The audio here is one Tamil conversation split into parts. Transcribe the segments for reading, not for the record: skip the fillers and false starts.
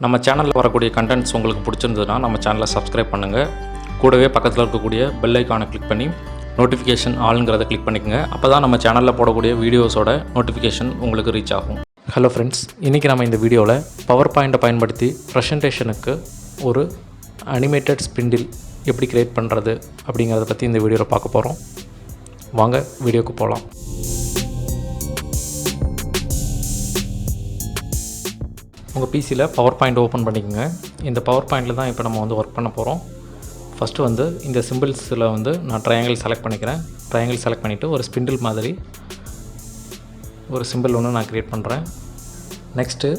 நம்ம சேனலில் வரக்கூடிய கண்டென்ட்ஸ் உங்களுக்கு பிடிச்சிருந்ததுன்னா நம்ம சேனலை சப்ஸ்கிரைப் பண்ணுங்கள். கூடவே பக்கத்தில் இருக்கக்கூடிய பெல் ஐக்கானை கிளிக் பண்ணி நோட்டிஃபிகேஷன் ஆளுங்கிறத கிளிக் பண்ணிக்கோங்க. அப்போ தான் நம்ம சேனலில் போடக்கூடிய வீடியோஸோட நோட்டிஃபிகேஷன் உங்களுக்கு ரீச் ஆகும். ஹலோ ஃப்ரெண்ட்ஸ், இன்றைக்கி நம்ம இந்த வீடியோவில் பவர் பாயிண்ட்டை பயன்படுத்தி ப்ரெசன்டேஷனுக்கு ஒரு அனிமேட்டட் ஸ்பிண்டில் எப்படி க்ரியேட் பண்ணுறது அப்படிங்கிறத பற்றி இந்த வீடியோவில் பார்க்க போகிறோம். வாங்க வீடியோக்கு போகலாம். உங்கள் பிசியில் பவர் பாயிண்ட் ஓப்பன் பண்ணிக்கோங்க. இந்த பவர் பாயிண்டில் தான் இப்போ நம்ம ஒர்க் பண்ண போகிறோம். ஃபஸ்ட்டு இந்த சிம்பிள்ஸில் நான் ட்ரையாங்கிள் செலக்ட் பண்ணிக்கிறேன். ட்ரையாங்கிள் செலக்ட் பண்ணிவிட்டு ஒரு ஸ்பிண்டில் மாதிரி ஒரு சிம்பிள் ஒன்று நான் க்ரியேட் பண்ணுறேன். நெக்ஸ்ட்டு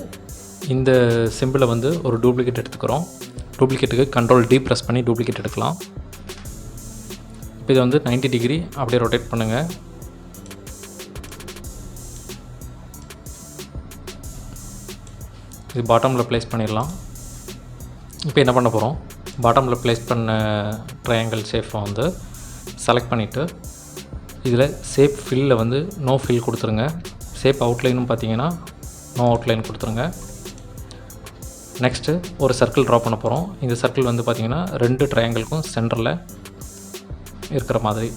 இந்த சிம்பிளை ஒரு டூப்ளிகேட் எடுத்துக்கிறோம். டூப்ளிகேட்டுக்கு கண்ட்ரோல் D ப்ரெஸ் பண்ணி டூப்ளிகேட் எடுக்கலாம். இப்போ இதை 90 டிகிரி அப்படியே ரொட்டேட் பண்ணுங்கள். இது பாட்டமில் ப்ளேஸ் பண்ணிடலாம். இப்போ என்ன பண்ண போகிறோம், பாட்டமில் ப்ளேஸ் பண்ண ட்ரையாங்கிள் ஷேப்பை செலக்ட் பண்ணிவிட்டு இதில் ஷேப் ஃபில்லில் நோ ஃபில் கொடுத்துருங்க. ஷேப் அவுட்லைனும் பார்த்தீங்கன்னா நோ அவுட்லைன் கொடுத்துருங்க. நெக்ஸ்ட்டு ஒரு சர்க்கிள் ட்ரா பண்ண போகிறோம். இந்த சர்க்கிள் பார்த்திங்கன்னா 2 ட்ரையாங்கிளுக்கும் சென்டரில் இருக்கிற மாதிரி.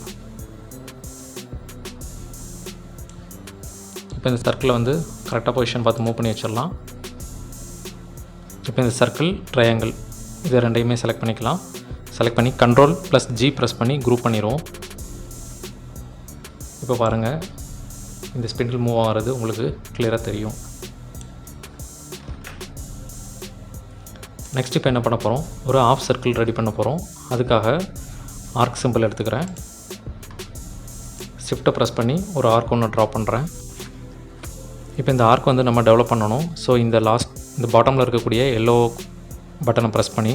இப்போ இந்த சர்க்கிளை கரெக்டாக பொசிஷன் பார்த்து மூவ் பண்ணி வச்சிடலாம். இப்போ இந்த சர்க்கிள் ட்ரையாங்கிள் இதை ரெண்டையுமே செலக்ட் பண்ணிக்கலாம். செலக்ட் பண்ணி கண்ட்ரோல் ப்ளஸ் G ப்ரெஸ் பண்ணி குரூப் பண்ணிடுவோம். இப்போ பாருங்கள், இந்த ஸ்பிண்டில் மூவ் ஆகிறது உங்களுக்கு கிளியராக தெரியும். நெக்ஸ்ட் இப்போ என்ன பண்ண போகிறோம், ஒரு ஆஃப் சர்க்கிள் ரெடி பண்ண போகிறோம். அதுக்காக ஆர்க் சிம்பிள் எடுத்துக்கிறேன். ஷிஃப்ட்டை ப்ரெஸ் பண்ணி ஒரு ஆர்க் ஒன்று ட்ரா பண்ணுறேன். இப்போ இந்த ஆர்க் நம்ம டெவலப் பண்ணணும். ஸோ இந்த பாட்டமில் இருக்கக்கூடிய எல்லோ பட்டனை ப்ரெஸ் பண்ணி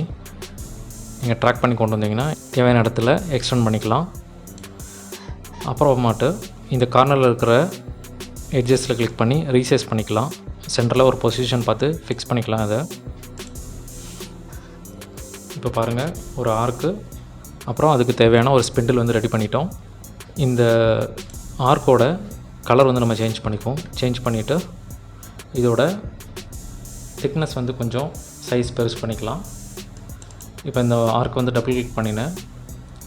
நீங்கள் ட்ராக் பண்ணி கொண்டு வந்தீங்கன்னா தேவையான இடத்துல எக்ஸ்டெண்ட் பண்ணிக்கலாம். அப்புறமாட்டு இந்த கார்னரில் இருக்கிற எட்ஜஸில் கிளிக் பண்ணி ரீசைஸ் பண்ணிக்கலாம். சென்டரில் ஒரு பொசிஷன் பார்த்து ஃபிக்ஸ் பண்ணிக்கலாம். அதை இப்போ பாருங்கள், ஒரு ஆர்க்கு அப்புறம் அதுக்கு தேவையான ஒரு ஸ்பிண்டில் ரெடி பண்ணிட்டோம். இந்த ஆர்க்கோட கலர் நம்ம சேஞ்ச் பண்ணிக்குவோம். சேஞ்ச் பண்ணிவிட்டு இதோட திக்னஸ் கொஞ்சம் சைஸ் பெருசு பண்ணிக்கலாம். இப்போ இந்த ஆர்க் டபுள் கிளிக் பண்ணினேன்.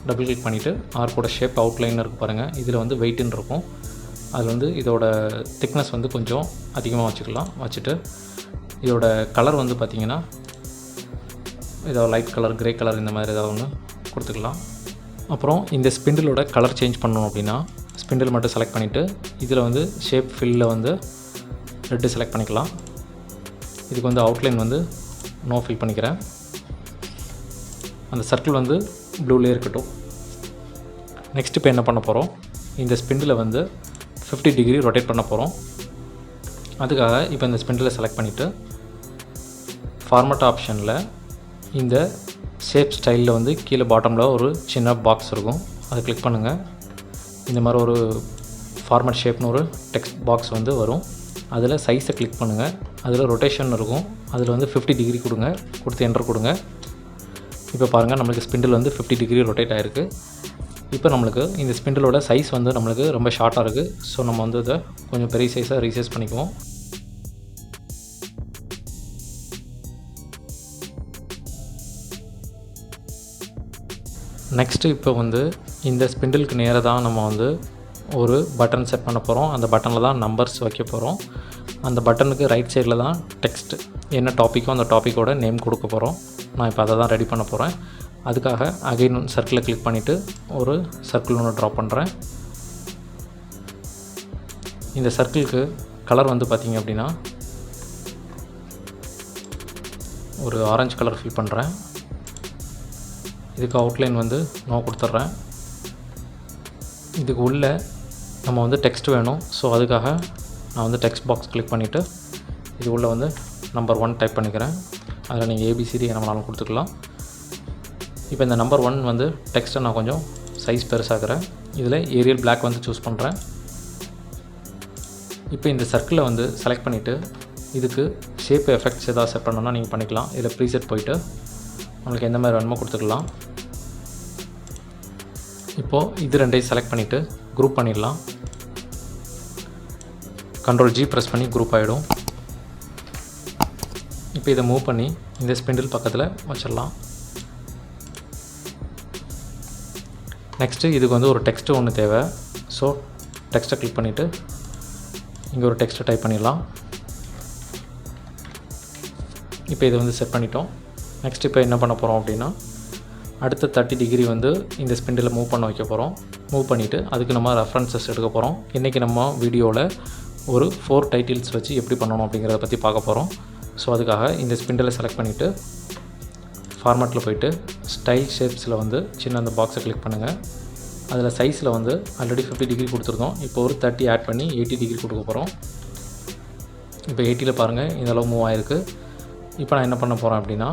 டபுள் கிளிக் பண்ணிவிட்டு ஆர்க்கோட ஷேப் அவுட்லைன் இருக்குது பாருங்கள். இதில் வெயிட்டுன்னு இருக்கும். அது இதோட திக்னஸ் கொஞ்சம் அதிகமாக வச்சுக்கலாம். வச்சுட்டு இதோட கலர் பார்த்திங்கன்னா ஏதாவது லைட் கலர், கிரே கலர் இந்த மாதிரி ஏதாவது ஒன்று கொடுத்துக்கலாம். அப்புறம் இந்த ஸ்பிண்டிலோட கலர் சேஞ்ச் பண்ணணும் அப்படின்னா ஸ்பிண்டில் மட்டும் செலக்ட் பண்ணிவிட்டு இதில் ஷேப் ஃபில்லில் ரெட்டு செலக்ட் பண்ணிக்கலாம். இதுக்கு அவுட்லைன் நோ ஃபில் பண்ணிக்கிறேன். அந்த சர்க்கிள் ப்ளூலே இருக்கட்டும். நெக்ஸ்ட் இப்போ என்ன பண்ண போகிறோம், இந்த ஸ்பிண்டில் 50 டிகிரி ரொட்டேட் பண்ண போகிறோம். அதுக்காக இப்போ இந்த ஸ்பிண்டிலை செலக்ட் பண்ணிவிட்டு ஃபார்மட் ஆப்ஷனில் இந்த ஷேப் ஸ்டைலில் கீழே பாட்டமில் ஒரு சின்ன பாக்ஸ் இருக்கும். அதை கிளிக் பண்ணுங்கள். இந்த மாதிரி ஒரு ஃபார்மட் ஷேப்னு ஒரு டெக்ஸ்ட் பாக்ஸ் வரும். அதில் சைஸை கிளிக் பண்ணுங்கள். அதில் ரொட்டேஷன் இருக்கும். அதில் 50 டிகிரி கொடுங்க. கொடுத்து என்டர் கொடுங்க. இப்போ பாருங்கள், நம்மளுக்கு ஸ்பிண்டில் 50 டிகிரி ரொட்டேட் ஆகிருக்கு. இப்போ நம்மளுக்கு இந்த ஸ்பிண்டிலோட சைஸ் நம்மளுக்கு ரொம்ப ஷார்ட்டாக இருக்குது. ஸோ நம்ம இதை கொஞ்சம் பெரிய சைஸாக ரீசைஸ் பண்ணிக்குவோம். நெக்ஸ்ட்டு இப்போ இந்த ஸ்பிண்டிலுக்கு நேராக தான் நம்ம ஒரு பட்டன் செட் பண்ண போகிறோம். அந்த பட்டனில் தான் நம்பர்ஸ் வைக்க போகிறோம். அந்த பட்டனுக்கு ரைட் சைடில் தான் டெக்ஸ்ட் என்ன டாப்பிக்கோ அந்த டாப்பிக்கோட நேம் கொடுக்க போகிறோம். நான் இப்போ அதை தான் ரெடி பண்ண போகிறேன். அதுக்காக அகைன் சர்க்கிளை கிளிக் பண்ணிவிட்டு ஒரு சர்க்கிள் ஒன்று ட்ரா பண்ணுறேன். இந்த சர்க்கிளுக்கு கலர் பார்த்திங்க அப்படின்னா ஒரு ஆரஞ்சு கலர் ஃபில் பண்ணுறேன். இதுக்கு அவுட்லைன் நோ கொடுத்துட்றேன். இதுக்கு உள்ளே நம்ம டெக்ஸ்ட் வேணும். ஸோ அதுக்காக நான் டெக்ஸ்ட் பாக்ஸ் கிளிக் பண்ணிவிட்டு இது உள்ளே நம்பர் 1 டைப் பண்ணிக்கிறேன். அதில் நீங்கள் ABCD நம்மளாலும் கொடுத்துக்கலாம். இப்போ இந்த நம்பர் 1 டெக்ஸ்ட்டை நான் கொஞ்சம் சைஸ் பெருசாகிறேன். இதில் ஏரியல் பிளாக் சூஸ் பண்ணுறேன். இப்போ இந்த சர்க்கிளை செலக்ட் பண்ணிவிட்டு இதுக்கு ஷேப் எஃபெக்ட்ஸ் எதாவது செட் பண்ணணுன்னா நீங்கள் பண்ணிக்கலாம். இதில் ப்ரீசெட் போயிட்டு உங்களுக்கு எந்த மாதிரி வேணுமோ கொடுத்துக்கலாம். இப்போது இது ரெண்டையும் செலக்ட் பண்ணிவிட்டு குரூப் பண்ணிடலாம். கண்ட்ரோல் G ப்ரெஸ் பண்ணி குரூப் ஆகிடும். இப்போ இதை மூவ் பண்ணி இந்த ஸ்பிண்டில் பக்கத்தில் வச்சிடலாம். நெக்ஸ்ட்டு இதுக்கு வந்து ஒரு டெக்ஸ்ட்டு ஒன்று தேவை. ஸோ டெக்ஸ்ட்டை கிளிக் பண்ணிவிட்டு இங்கே ஒரு டெக்ஸ்ட்டை டைப் பண்ணிடலாம். இப்போ இதை வந்து செட் பண்ணிட்டோம். நெக்ஸ்ட் இப்போ என்ன பண்ண போகிறோம் அப்படின்னா, அடுத்த 30 டிகிரி வந்து இந்த ஸ்பிண்டில் மூவ் பண்ண வைக்க போகிறோம். மூவ் பண்ணிவிட்டு அதுக்கு நம்ம ரெஃபரன்சஸ் எடுக்க போகிறோம். இன்றைக்கி நம்ம வீடியோவில் ஒரு 4 டைட்டில்ஸ் வச்சு எப்படி பண்ணணும் அப்படிங்கிறத பற்றி பார்க்க போகிறோம். ஸோ அதுக்காக இந்த ஸ்பிண்டிலை செலக்ட் பண்ணிவிட்டு ஃபார்மேட்டில் போய்ட்டு ஸ்டைல் ஷேப்ஸில் வந்து சின்ன அந்த பாக்ஸை கிளிக் பண்ணுங்கள். அதில் சைஸில் வந்து ஆல்ரெடி 50 டிகிரி கொடுத்துருந்தோம். இப்போ ஒரு 30 ஆட் பண்ணி 80 டிகிரி கொடுக்க போகிறோம். இப்போ 80ல் பாருங்கள் இந்தளவு மூவ் ஆகிருக்கு. இப்போ நான் என்ன பண்ண போகிறேன் அப்படின்னா,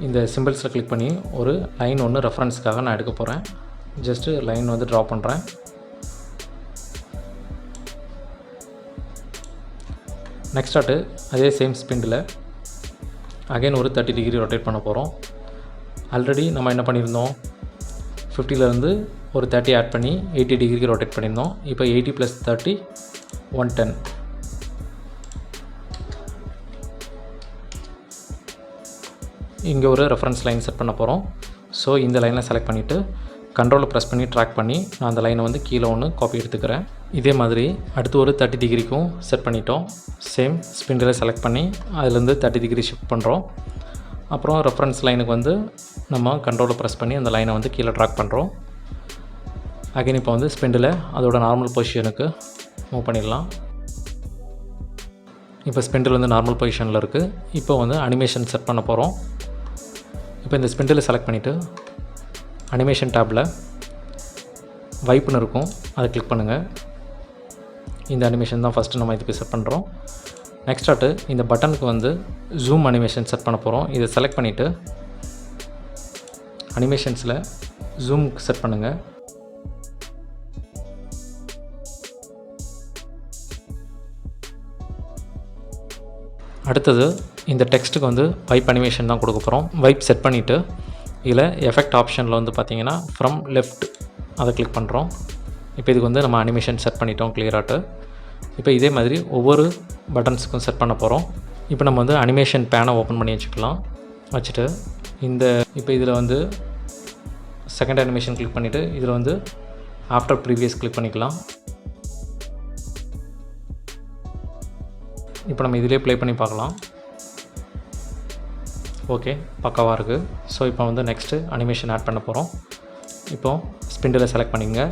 இந்த சிம்பிள்ஸில் கிளிக் பண்ணி ஒரு லைன் ஒன்று ரெஃபரன்ஸுக்காக நான் எடுக்க போகிறேன். ஜஸ்ட்டு லைன் வந்து ட்ரா பண்ணுறேன். நெக்ஸ்ட் அதே சேம் ஸ்பிண்டில் அகைன் ஒரு 30 டிகிரி ரொட்டேட் பண்ண போகிறோம். ஆல்ரெடி நம்ம என்ன பண்ணியிருந்தோம், 50லேருந்து ஒரு 30 ஆட் பண்ணி 80 டிகிரிக்கு ரொட்டேட் பண்ணியிருந்தோம். இப்போ 80 + 30 110. இங்கே ஒரு ரெஃபரன்ஸ் லைன் செட் பண்ண போகிறோம். ஸோ இந்த லைனை செலக்ட் பண்ணிவிட்டு கண்ட்ரோலை ப்ரெஸ் பண்ணி ட்ராக் பண்ணி நான் அந்த லைனை வந்து கீழே ஒன்று காப்பி எடுத்துக்கிறேன். இதே மாதிரி அடுத்து ஒரு 30 டிகிரிக்கும் செட் பண்ணிட்டோம். சேம் ஸ்பிண்டில் செலக்ட் பண்ணி அதுலேருந்து 30 டிகிரி ஷிஃப்ட் பண்ணுறோம். அப்புறம் ரெஃபரன்ஸ் லைனுக்கு வந்து நம்ம கண்ட்ரோலை ப்ரெஸ் பண்ணி அந்த லைனை வந்து கீழே ட்ராக் பண்ணுறோம். அகைன் இப்போ வந்து ஸ்பிண்டில் அதோட நார்மல் பொசிஷனுக்கு மூவ் பண்ணிடலாம். இப்போ ஸ்பிண்டில் வந்து நார்மல் பொசிஷனில் இருக்குது. இப்போ வந்து அனிமேஷன் செட் பண்ண போகிறோம். இப்போ இந்த ஸ்பிண்டில் செலக்ட் பண்ணிவிட்டு அனிமேஷன் டேப்பில் வைப்புன்னு இருக்கும், அதை கிளிக் பண்ணுங்கள். இந்த அனிமேஷன் தான் ஃபஸ்ட்டு நம்ம இதுக்கு செட் பண்ணுறோம். நெக்ஸ்ட் இந்த பட்டனுக்கு வந்து ஜூம் அனிமேஷன் செட் பண்ண போகிறோம். இதை செலக்ட் பண்ணிவிட்டு அனிமேஷன்ஸில் ஜூம் செட் பண்ணுங்கள். அடுத்தது இந்த டெக்ஸ்ட்டுக்கு வந்து வைப் அனிமேஷன் தான் கொடுக்க போகிறோம். வைப் செட் பண்ணிவிட்டு இதில் எஃபெக்ட் ஆப்ஷனில் வந்து பார்த்திங்கன்னா ஃப்ரம் லெஃப்ட் அதை கிளிக் பண்ணுறோம். இப்போ இதுக்கு வந்து நம்ம அனிமேஷன் செட் பண்ணிட்டோம் கிளியராட்டு. இப்போ இதே மாதிரி ஒவ்வொரு பட்டன்ஸுக்கும் செட் பண்ண போகிறோம். இப்போ நம்ம வந்து அனிமேஷன் பேனை ஓப்பன் பண்ணி வச்சுட்டு இப்போ இதில் வந்து செகண்ட் அனிமேஷன் கிளிக் பண்ணிவிட்டு இதில் வந்து ஆஃப்டர் ப்ரீவியஸ் கிளிக் பண்ணிக்கலாம். இப்போ நம்ம இதிலே ப்ளே பண்ணி பார்க்கலாம். ஓகே, பக்காவாக இருக்குது. ஸோ இப்போ வந்து நெக்ஸ்ட்டு அனிமேஷன் ஆட் பண்ண போகிறோம். இப்போது ஸ்பிண்டில் செலக்ட் பண்ணிங்க,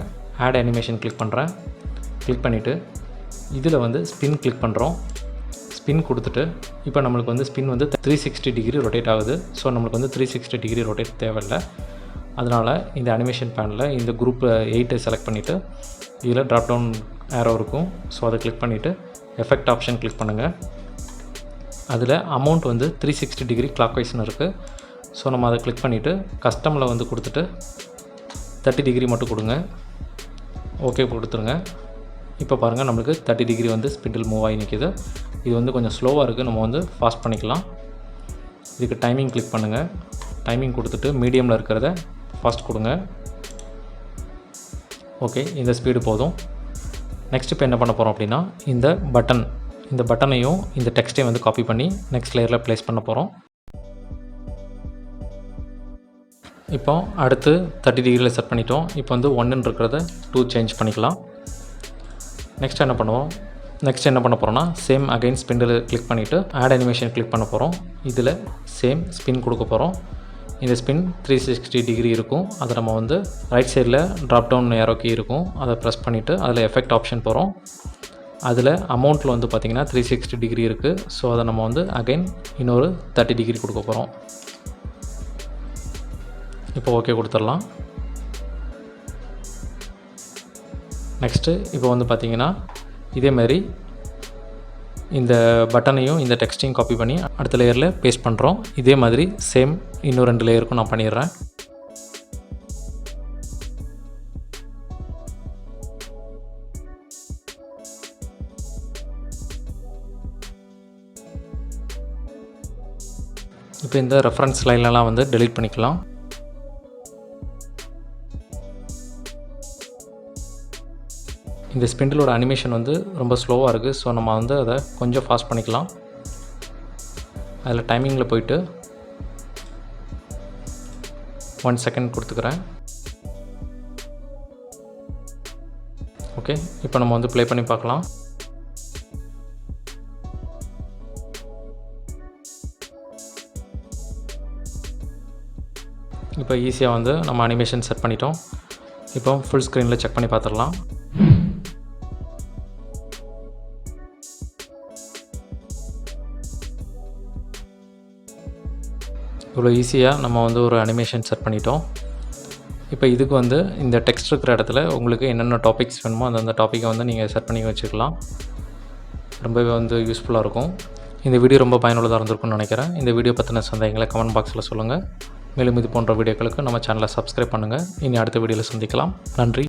ஆட் அனிமேஷன் கிளிக் பண்ணுறேன். கிளிக் பண்ணிவிட்டு இதில் வந்து ஸ்பின் கிளிக் பண்ணுறோம். ஸ்பின் கொடுத்துட்டு இப்போ நம்மளுக்கு வந்து ஸ்பின் வந்து 360 டிகிரி ரொட்டேட் ஆகுது. ஸோ நம்மளுக்கு வந்து 360 டிகிரி ரொட்டேட் தேவையில்லை. அதனால் இந்த அனிமேஷன் பேனில் இந்த குரூப் 8 செலக்ட் பண்ணிவிட்டு இதில் ட்ராப் டவுன் ஏரோ இருக்கும். ஸோ அதை கிளிக் பண்ணிவிட்டு எஃபெக்ட் ஆப்ஷன் கிளிக் பண்ணுங்கள். அதில் அமௌண்ட் வந்து 360 டிகிரி கிளாக் வைஸ்னு இருக்குது. ஸோ நம்ம அதை கிளிக் பண்ணிவிட்டு கஸ்டமில் வந்து கொடுத்துட்டு 30 டிகிரி மட்டும் கொடுங்க. ஓகே கொடுத்துருங்க. இப்போ பாருங்கள் நம்மளுக்கு 30 டிகிரி வந்து ஸ்பிண்டில் மூவ் ஆகி நிற்கிது. இது வந்து கொஞ்சம் ஸ்லோவாக இருக்குது, நம்ம வந்து ஃபாஸ்ட் பண்ணிக்கலாம். இதுக்கு டைமிங் கிளிக் பண்ணுங்கள். டைமிங் கொடுத்துட்டு மீடியமில் இருக்கிறத ஃபாஸ்ட் கொடுங்க. ஓகே, இந்த ஸ்பீடு போதும். நெக்ஸ்ட் இப்போ என்ன பண்ண போகிறோம் அப்படின்னா, இந்த பட்டனையும் இந்த டெக்ஸ்ட்டையும் வந்து காப்பி பண்ணி நெக்ஸ்ட் லேயரில் ப்ளேஸ் பண்ண போகிறோம். இப்போ அடுத்து 30 டிகிரியில் செட் பண்ணிட்டோம். இப்போ வந்து 1ன்னு இருக்கிறத 2 சேஞ்ச் பண்ணிக்கலாம். நெக்ஸ்ட் என்ன பண்ண போகிறோம்னா, சேம் அகைன் ஸ்பிண்டில் கிளிக் பண்ணிவிட்டு ஆட் அனிமேஷன் கிளிக் பண்ண போகிறோம். இதில் சேம் ஸ்பின் கொடுக்க போகிறோம். இந்த ஸ்பின் 360 டிகிரி இருக்கும். அதை நம்ம வந்து ரைட் சைடில் ட்ராப் டவுன் ஏரோ கீ இருக்கும், அதை ப்ரெஸ் பண்ணிவிட்டு அதில் எஃபெக்ட் ஆப்ஷன் போகிறோம். அதில் அமௌண்ட்டில் வந்து பார்த்திங்கன்னா 360 டிகிரி இருக்குது. ஸோ அதை நம்ம வந்து அகைன் இன்னொரு 30 டிகிரி கொடுக்க போகிறோம். இப்போ ஓகே கொடுத்துடலாம். நெக்ஸ்ட்டு இப்போ வந்து பார்த்திங்கன்னா இதேமாரி இந்த பட்டனையும் இந்த டெக்ஸ்ட்டையும் காப்பி பண்ணி அடுத்த லேயரில் பேஸ்ட் பண்ணுறோம். இதே மாதிரி சேம் இன்னும் 2 லேயருக்கும் நான் பண்ணிடுறேன். இப்போ இந்த ரெஃபரன்ஸ் லைன்லாம் வந்து டெலீட் பண்ணிக்கலாம். இந்த ஸ்பிண்டிலோட அனிமேஷன் வந்து ரொம்ப ஸ்லோவாக இருக்குது. ஸோ நம்ம வந்து அதை கொஞ்சம் ஃபாஸ்ட் பண்ணிக்கலாம். அதில் டைமிங்கில் போயிட்டு 1 செகண்ட் கொடுத்துக்கிறேன். ஓகே, இப்போ நம்ம வந்து ப்ளே பண்ணி பார்க்கலாம். இப்போ ஈஸியாக வந்து நம்ம அனிமேஷன் செட் பண்ணிட்டோம். இப்போ ஃபுல் ஸ்க்ரீனில் செக் பண்ணி பார்த்துடலாம். இவ்வளோ ஈஸியாக நம்ம வந்து ஒரு அனிமேஷன் செட் பண்ணிட்டோம். இப்போ இதுக்கு வந்து இந்த டெக்ஸ்ட் இருக்கிற இடத்துல உங்களுக்கு என்னென்ன டாபிக்ஸ் வேணுமோ அந்தந்த டாப்பிக்கை வந்து நீங்கள் செட் பண்ணி வச்சுக்கலாம். ரொம்பவே வந்து யூஸ்ஃபுல்லாக இருக்கும். இந்த வீடியோ ரொம்ப பயனுள்ளதாக இருந்திருக்கும்னு நினைக்கிறேன். இந்த வீடியோ பற்றின சந்தேகங்களை கமெண்ட் பாக்ஸில் சொல்லுங்கள். மேலும் இது போன்ற வீடியோக்களுக்கு நம்ம சேனலை சப்ஸ்கிரைப் பண்ணுங்கள். இனி அடுத்த வீடியோவில் சந்திக்கலாம். நன்றி.